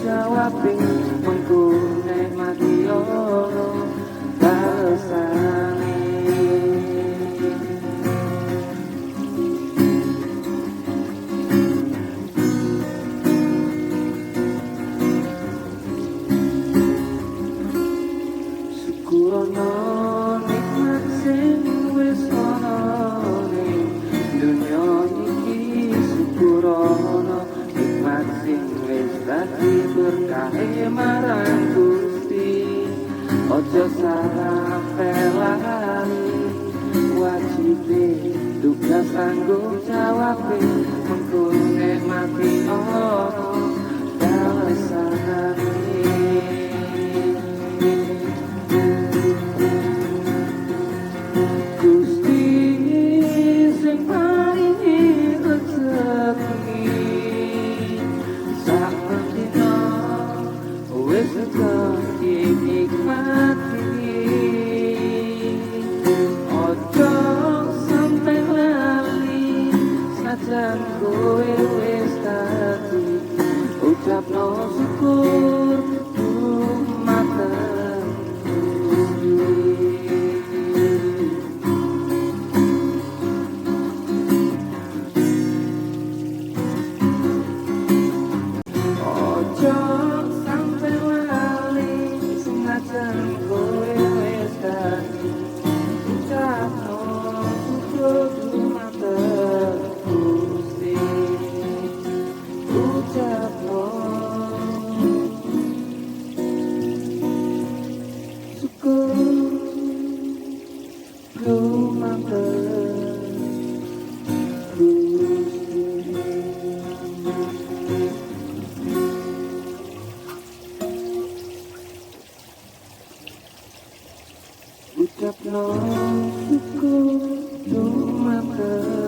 jawabe mengko nek mati ono balesane. Syukurono nikmat sing wis ono ning dunya iki, syukurono nikmat sing wis dadi berkahe marang Gusti. Ojo sampe lali wajibe tugas tanggung jawabe mengko nek mati ono balesane. Gusti sing paringi rezeki sak dina wis rezeki nikmati. Ojo sampe lali sajan kowe wis dadi ucapno syukur dumateng Gusti. Ojo sampe lali senajan kowe wis dadi ucapno syukur dumateng Gusti. Ucapno syukur dumateng Gusti. Ucapno syukur dumateng